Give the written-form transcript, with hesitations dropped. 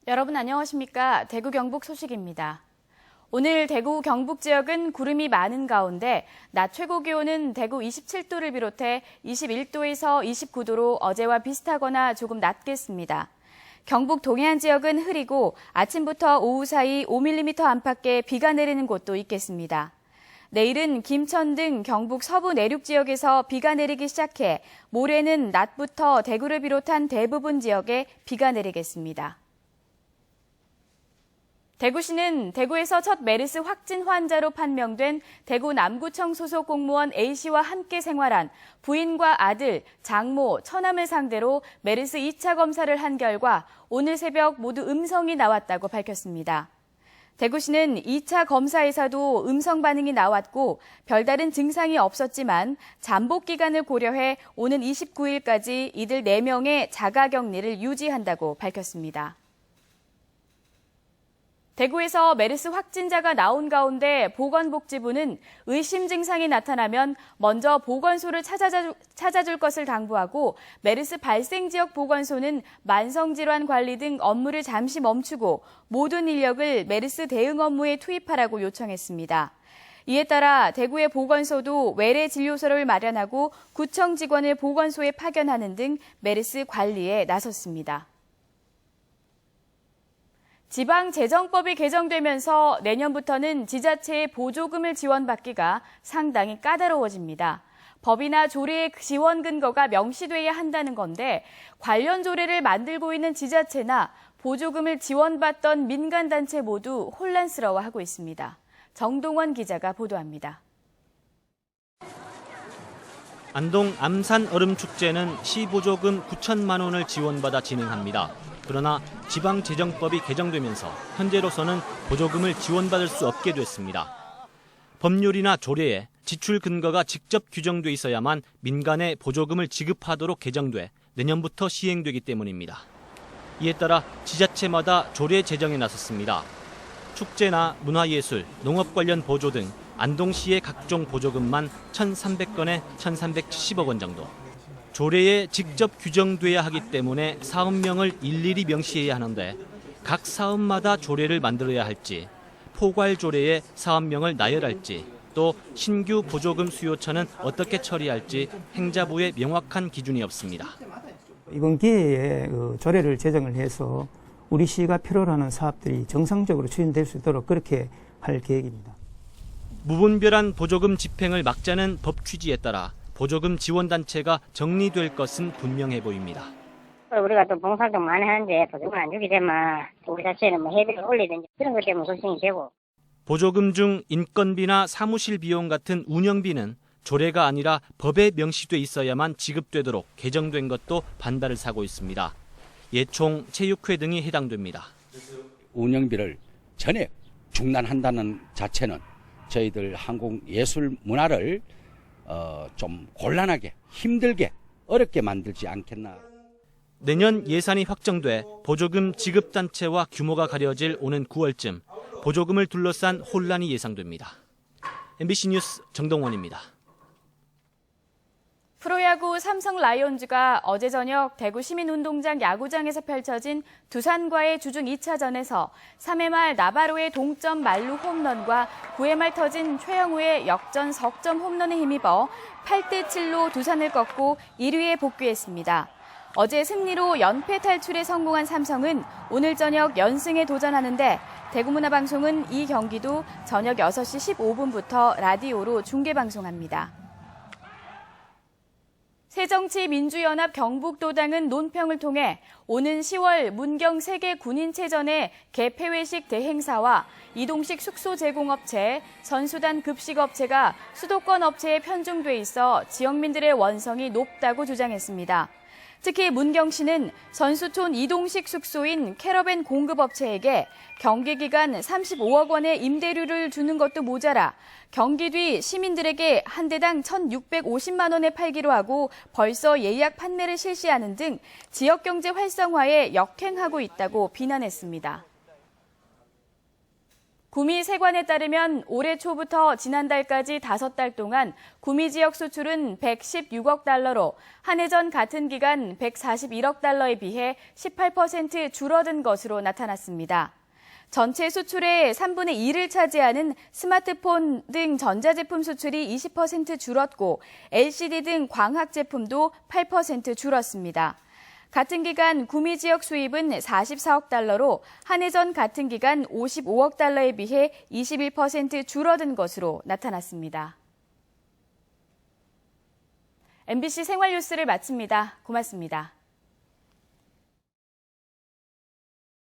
여러분 안녕하십니까? 대구 경북 소식입니다. 오늘 대구 경북 지역은 구름이 많은 가운데 낮 최고 기온은 대구 27도를 비롯해 21도에서 29도로 어제와 비슷하거나 조금 낮겠습니다. 경북 동해안 지역은 흐리고 아침부터 오후 사이 5mm 안팎의 비가 내리는 곳도 있겠습니다. 내일은 김천 등 경북 서부 내륙 지역에서 비가 내리기 시작해 모레는 낮부터 대구를 비롯한 대부분 지역에 비가 내리겠습니다. 대구시는 대구에서 첫 메르스 확진 환자로 판명된 대구 남구청 소속 공무원 A씨와 함께 생활한 부인과 아들, 장모, 처남을 상대로 메르스 2차 검사를 한 결과 오늘 새벽 모두 음성이 나왔다고 밝혔습니다. 대구시는 2차 검사에서도 음성 반응이 나왔고 별다른 증상이 없었지만 잠복 기간을 고려해 오는 29일까지 이들 4명의 자가격리를 유지한다고 밝혔습니다. 대구에서 메르스 확진자가 나온 가운데 보건복지부는 의심 증상이 나타나면 먼저 보건소를 찾아줄 것을 당부하고 메르스 발생 지역 보건소는 만성질환 관리 등 업무를 잠시 멈추고 모든 인력을 메르스 대응 업무에 투입하라고 요청했습니다. 이에 따라 대구의 보건소도 외래 진료소를 마련하고 구청 직원을 보건소에 파견하는 등 메르스 관리에 나섰습니다. 지방재정법이 개정되면서 내년부터는 지자체의 보조금을 지원받기가 상당히 까다로워집니다. 법이나 조례의 지원 근거가 명시돼야 한다는 건데 관련 조례를 만들고 있는 지자체나 보조금을 지원받던 민간단체 모두 혼란스러워하고 있습니다. 정동원 기자가 보도합니다. 안동 암산 얼음축제는 시보조금 9천만 원을 지원받아 진행합니다. 그러나 지방재정법이 개정되면서 현재로서는 보조금을 지원받을 수 없게 됐습니다. 법률이나 조례에 지출 근거가 직접 규정돼 있어야만 민간에 보조금을 지급하도록 개정돼 내년부터 시행되기 때문입니다. 이에 따라 지자체마다 조례 제정에 나섰습니다. 축제나 문화예술, 농업 관련 보조 등 안동시의 각종 보조금만 1,300건에 1,370억 원 정도. 조례에 직접 규정돼야 하기 때문에 사업명을 일일이 명시해야 하는데 각 사업마다 조례를 만들어야 할지, 포괄 조례에 사업명을 나열할지, 또 신규 보조금 수요처는 어떻게 처리할지 행자부에 명확한 기준이 없습니다. 이번 기회에 조례를 제정을 해서 우리 시가 필요로 하는 사업들이 정상적으로 추진될 수 있도록 그렇게 할 계획입니다. 무분별한 보조금 집행을 막자는 법 취지에 따라 보조금 지원단체가 정리될 것은 분명해 보입니다. 우리가 또 봉사활동 많이 하는데 보조금 안 주게 되면 우리 자체는 회비를 올리든지 그런 것 때문에 걱정이 되고. 보조금 중 인건비나 사무실 비용 같은 운영비는 조례가 아니라 법에 명시돼 있어야만 지급되도록 개정된 것도 반발을 사고 있습니다. 예총, 체육회 등이 해당됩니다. 운영비를 전액 중단한다는 자체는 저희들 한국 예술 문화를 좀 곤란하게, 힘들게, 어렵게 만들지 않겠나. 내년 예산이 확정돼 보조금 지급단체와 규모가 가려질 오는 9월쯤 보조금을 둘러싼 혼란이 예상됩니다. MBC 뉴스 정동원입니다. 프로야구 삼성 라이온즈가 어제 저녁 대구 시민운동장 야구장에서 펼쳐진 두산과의 주중 2차전에서 3회 말 나바로의 동점 만루 홈런과 9회 말 터진 최영우의 역전 석점 홈런에 힘입어 8대7로 두산을 꺾고 1위에 복귀했습니다. 어제 승리로 연패 탈출에 성공한 삼성은 오늘 저녁 연승에 도전하는데 대구문화방송은 이 경기도 저녁 6시 15분부터 라디오로 중계방송합니다. 새정치민주연합 경북도당은 논평을 통해 오는 10월 문경 세계군인체전의 개폐회식 대행사와 이동식 숙소 제공업체, 선수단 급식업체가 수도권 업체에 편중돼 있어 지역민들의 원성이 높다고 주장했습니다. 특히 문경시는 선수촌 이동식 숙소인 캐러밴 공급업체에게 경기 기간 35억 원의 임대료를 주는 것도 모자라 경기 뒤 시민들에게 한 대당 1,650만 원에 팔기로 하고 벌써 예약 판매를 실시하는 등 지역경제 활성화에 역행하고 있다고 비난했습니다. 구미 세관에 따르면 올해 초부터 지난달까지 5달 동안 구미 지역 수출은 116억 달러로 한 해 전 같은 기간 141억 달러에 비해 18% 줄어든 것으로 나타났습니다. 전체 수출의 3분의 2를 차지하는 스마트폰 등 전자제품 수출이 20% 줄었고 LCD 등 광학 제품도 8% 줄었습니다. 같은 기간 구미 지역 수입은 44억 달러로 한 해 전 같은 기간 55억 달러에 비해 21% 줄어든 것으로 나타났습니다. MBC 생활뉴스를 마칩니다. 고맙습니다.